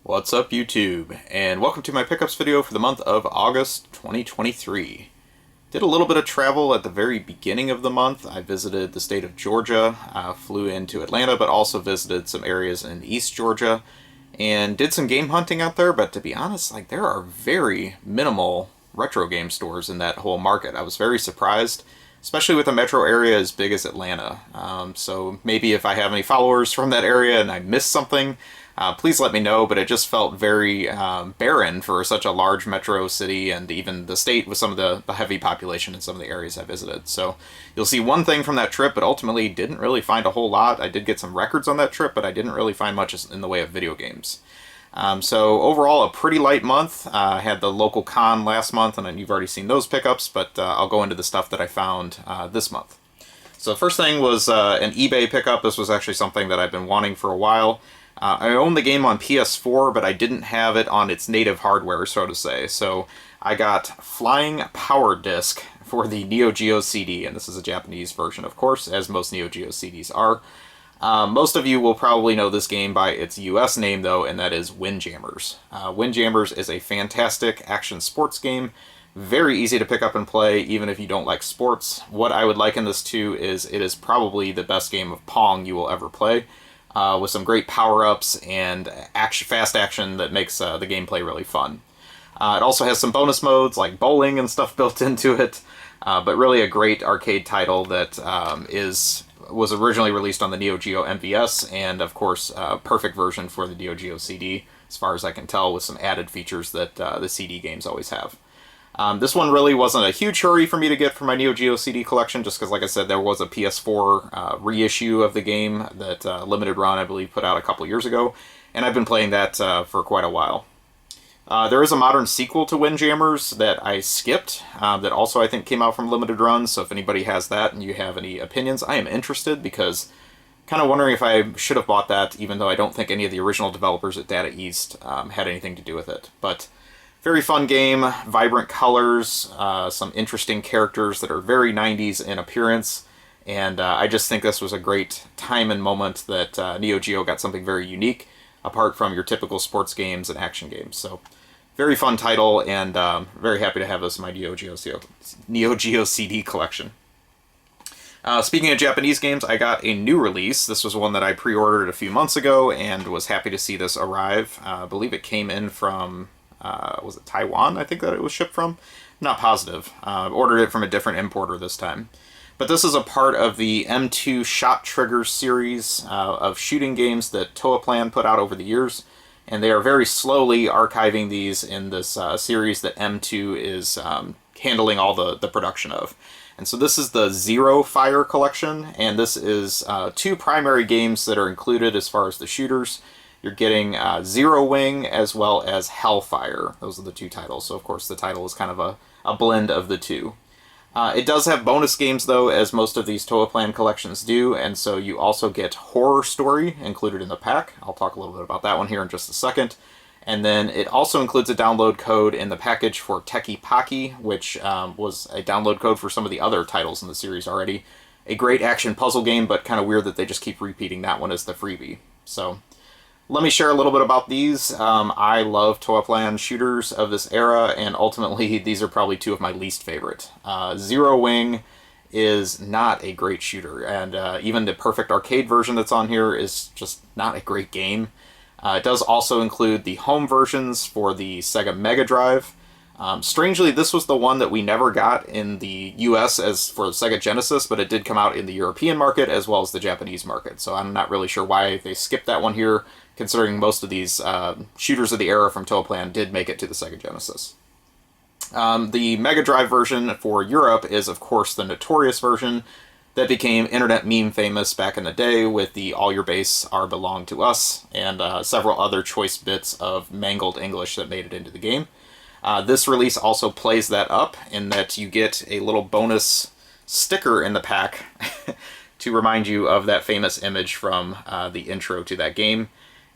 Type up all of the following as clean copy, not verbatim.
What's up, YouTube, and welcome to my pickups video for the month of August 2023. Did a little bit of travel at the very beginning of the month. I visited the state of Georgia, flew into Atlanta, but also visited some areas in East Georgia, and did some game hunting out there, but to be honest, there are very minimal retro game stores in that whole market. I was very surprised, especially with a metro area as big as Atlanta. So maybe if I have any followers from that area and I missed something, please let me know, but it just felt very barren for such a large metro city and even the state with some of the heavy population in some of the areas I visited. So you'll see one thing from that trip, but ultimately didn't really find a whole lot. I did get some records on that trip, but I didn't really find much in the way of video games. So overall, a pretty light month. I had the local con last month, and you've already seen those pickups, but I'll go into the stuff that I found this month. So the first thing was an eBay pickup. This was actually something that I've been wanting for a while. I own the game on PS4, but I didn't have it on its native hardware, so to say. So I got Flying Power Disc for the Geo CD, and this is a Japanese version, of course, as most Geo CDs are. Most of you will probably know this game by its US name, though, and that is Windjammers. Windjammers is a fantastic action sports game. Very easy to pick up and play, even if you don't like sports. What I would liken this to is it is probably the best game of Pong you will ever play. With some great power-ups and fast action that makes the gameplay really fun. It also has some bonus modes like bowling and stuff built into it, but really a great arcade title that was originally released on the Neo Geo MVS, and of course a perfect version for the Neo Geo CD, as far as I can tell, with some added features that the CD games always have. This one really wasn't a huge hurry for me to get for my Neo Geo CD collection, just because, like I said, there was a PS4 reissue of the game that Limited Run, I believe, put out a couple years ago, and I've been playing that for quite a while. There is a modern sequel to Windjammers that I skipped, that also I think came out from Limited Run, so if anybody has that and you have any opinions, I am interested, because kind of wondering if I should have bought that, even though I don't think any of the original developers at Data East had anything to do with it. But very fun game, vibrant colors, some interesting characters that are very 90s in appearance, and I just think this was a great time and moment that Neo Geo got something very unique, apart from your typical sports games and action games. So, very fun title, and very happy to have this in my Neo Geo CD collection. Speaking of Japanese games, I got a new release. This was one that I pre-ordered a few months ago, and was happy to see this arrive. I believe it came in from was it Taiwan, I think that it was shipped from? Not positive. Ordered it from a different importer this time. But this is a part of the M2 Shot Trigger series of shooting games that Toaplan put out over the years. And they are very slowly archiving these in this series that M2 is handling all the production of. And so this is the Zero Fire collection, and this is two primary games that are included as far as the shooters. You're getting Zero Wing as well as Hellfire. Those are the two titles. So, of course, the title is kind of a blend of the two. It does have bonus games, though, as most of these Toaplan collections do, and so you also get Horror Story included in the pack. I'll talk a little bit about that one here in just a second. And then it also includes a download code in the package for Teki Paki, which was a download code for some of the other titles in the series already. A great action puzzle game, but kind of weird that they just keep repeating that one as the freebie. So let me share a little bit about these. I love Toaplan shooters of this era, and ultimately these are probably two of my least favorite. Zero Wing is not a great shooter, and even the Perfect Arcade version that's on here is just not a great game. It does also include the home versions for the Sega Mega Drive. Strangely, this was the one that we never got in the US as for the Sega Genesis, but it did come out in the European market as well as the Japanese market, so I'm not really sure why they skipped that one here, considering most of these shooters of the era from Toaplan did make it to the Sega Genesis. The Mega Drive version for Europe is, of course, the notorious version that became internet meme famous back in the day with the All Your Base Are Belong to Us, and several other choice bits of mangled English that made it into the game. This release also plays that up in that you get a little bonus sticker in the pack to remind you of that famous image from the intro to that game.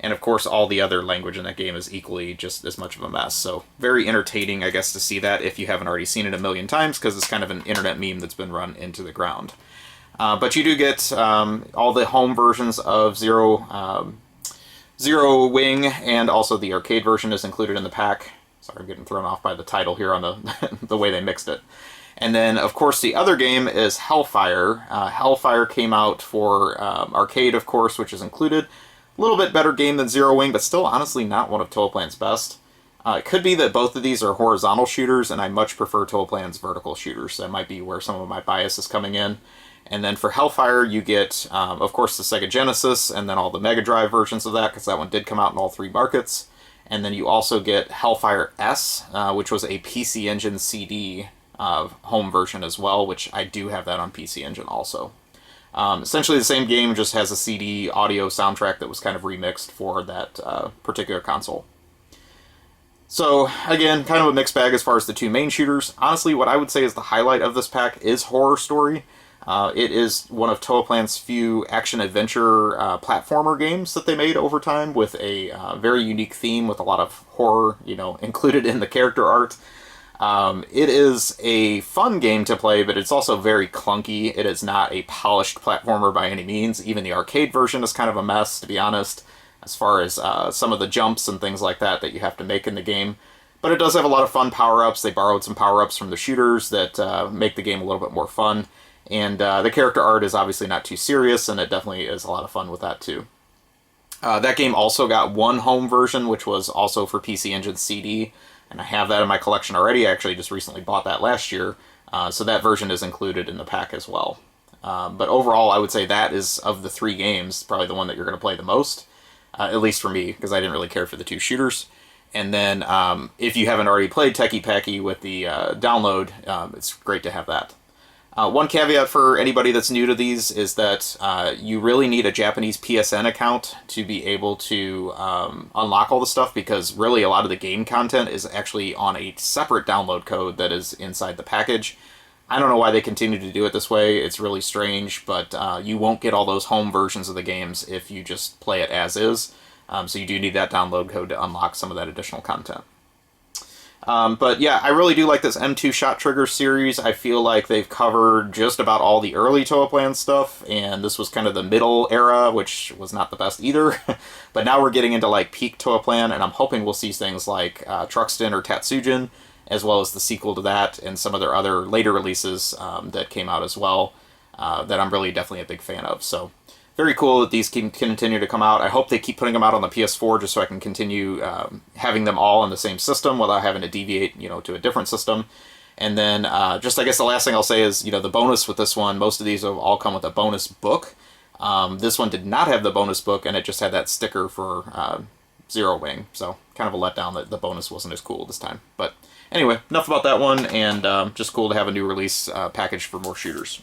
And of course, all the other language in that game is equally just as much of a mess. So very entertaining, I guess, to see that if you haven't already seen it a million times, because it's kind of an internet meme that's been run into the ground. But you do get all the home versions of Zero Zero Wing and also the arcade version is included in the pack. Sorry, I'm getting thrown off by the title here on the the way they mixed it. And then, of course, the other game is Hellfire. Hellfire came out for arcade, of course, which is included. A little bit better game than Zero Wing, but still, honestly, not one of Toaplan's best. It could be that both of these are horizontal shooters, and I much prefer Toaplan's vertical shooters. That might be where some of my bias is coming in. And then for Hellfire, you get, of course, the Sega Genesis, and then all the Mega Drive versions of that, because that one did come out in all 3 markets. And then you also get Hellfire S, which was a PC Engine CD home version as well, which I do have that on PC Engine also. Essentially the same game, just has a CD audio soundtrack that was kind of remixed for that particular console. So, again, kind of a mixed bag as far as the 2 main shooters. Honestly, what I would say is the highlight of this pack is Horror Story. It is one of Toaplan's few action-adventure platformer games that they made over time with a very unique theme with a lot of horror, included in the character art. It is a fun game to play, but it's also very clunky. It is not a polished platformer by any means. Even the arcade version is kind of a mess, to be honest, as far as some of the jumps and things like that you have to make in the game. But it does have a lot of fun power-ups. They borrowed some power-ups from the shooters that make the game a little bit more fun. And the character art is obviously not too serious, and it definitely is a lot of fun with that too. That game also got one home version, which was also for PC Engine CD, and I have that in my collection already. I actually just recently bought that last year, so that version is included in the pack as well. But overall, I would say that is, of the 3 games, probably the one that you're going to play the most, at least for me, because I didn't really care for the 2 shooters. And then, if you haven't already played Techie Packy with the download, it's great to have that. One caveat for anybody that's new to these is that you really need a Japanese PSN account to be able to unlock all the stuff, because really a lot of the game content is actually on a separate download code that is inside the package. I don't know why they continue to do it this way. It's really strange, but you won't get all those home versions of the games if you just play it as is. So you do need that download code to unlock some of that additional content. But yeah, I really do like this M2 Shot Trigger series. I feel like they've covered just about all the early Toaplan stuff, and this was kind of the middle era, which was not the best either. But now we're getting into like peak Toaplan, and I'm hoping we'll see things like Truxton or Tatsujin, as well as the sequel to that, and some of their other later releases that came out as well, that I'm really definitely a big fan of. So very cool that these can continue to come out. I hope they keep putting them out on the PS4 just so I can continue having them all on the same system without having to deviate, to a different system. And then just I guess the last thing I'll say is, the bonus with this one, most of these have all come with a bonus book. This one did not have the bonus book, and it just had that sticker for Zero Wing. So kind of a letdown that the bonus wasn't as cool this time. But anyway, enough about that one, and just cool to have a new release package for more shooters.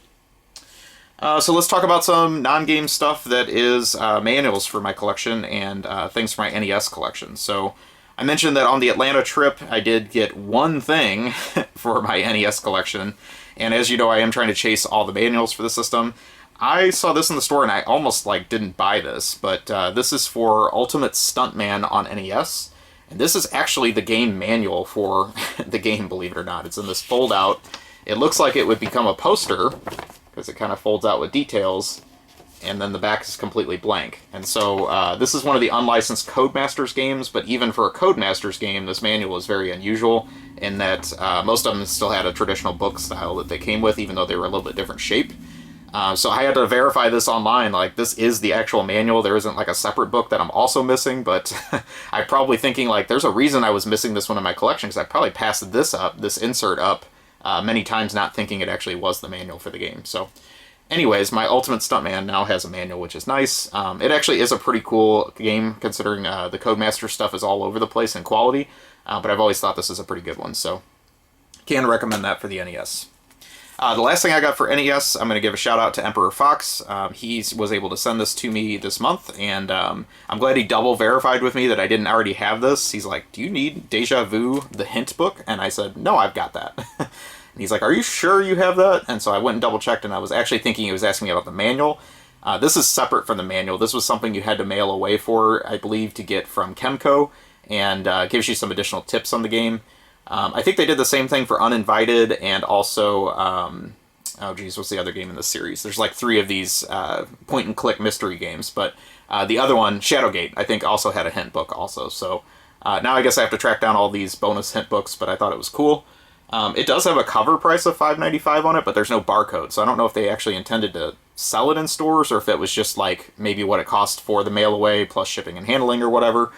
So let's talk about some non-game stuff that is manuals for my collection and things for my NES collection. So I mentioned that on the Atlanta trip I did get one thing for my NES collection, and as you know, I am trying to chase all the manuals for the system. I saw this in the store and I almost didn't buy this, but this is for Ultimate Stuntman on NES. And this is actually the game manual for the game, believe it or not. It's in this fold-out. It looks like it would become a poster, because it kind of folds out with details, and then the back is completely blank. And so this is one of the unlicensed Codemasters games, but even for a Codemasters game, this manual is very unusual in that most of them still had a traditional book style that they came with, even though they were a little bit different shape. So I had to verify this online, this is the actual manual. There isn't a separate book that I'm also missing, but I'm probably thinking there's a reason I was missing this one in my collection, because I probably passed this insert up, many times, not thinking it actually was the manual for the game. So anyways, my Ultimate Stuntman now has a manual, which is nice. It actually is a pretty cool game, considering the Codemaster stuff is all over the place in quality, but I've always thought this is a pretty good one, so can recommend that for the NES. The last thing I got for NES, I'm going to give a shout out to Emperor Fox. He was able to send this to me this month, and I'm glad he double verified with me that I didn't already have this. He's like, do you need Deja Vu, the hint book? And I said, no, I've got that. And he's like, are you sure you have that? And so I went and double checked, and I was actually thinking he was asking me about the manual. This is separate from the manual. This was something you had to mail away for, I believe, to get from Kemco, and gives you some additional tips on the game. I think they did the same thing for Uninvited and also oh geez, what's the other game in this series? There's like 3 of these point-and-click mystery games, but the other one, Shadowgate, I think also had a hint book also. So now I guess I have to track down all these bonus hint books, but I thought it was cool. It does have a cover price of $5.95 on it, but there's no barcode, so I don't know if they actually intended to sell it in stores or if it was just like maybe what it cost for the mail away plus shipping and handling or whatever.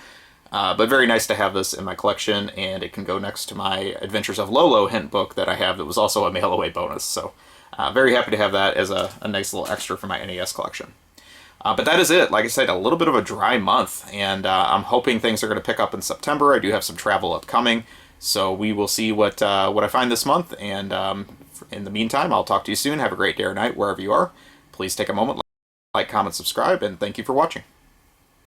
But very nice to have this in my collection, and it can go next to my Adventures of Lolo hint book that I have that was also a mail away bonus. So very happy to have that as a nice little extra for my NES collection. But that is it. Like I said, a little bit of a dry month, and I'm hoping things are going to pick up in September. I do have some travel upcoming, so we will see what I find this month. And in the meantime, I'll talk to you soon. Have a great day or night wherever you are. Please take a moment, like, comment, subscribe, and thank you for watching.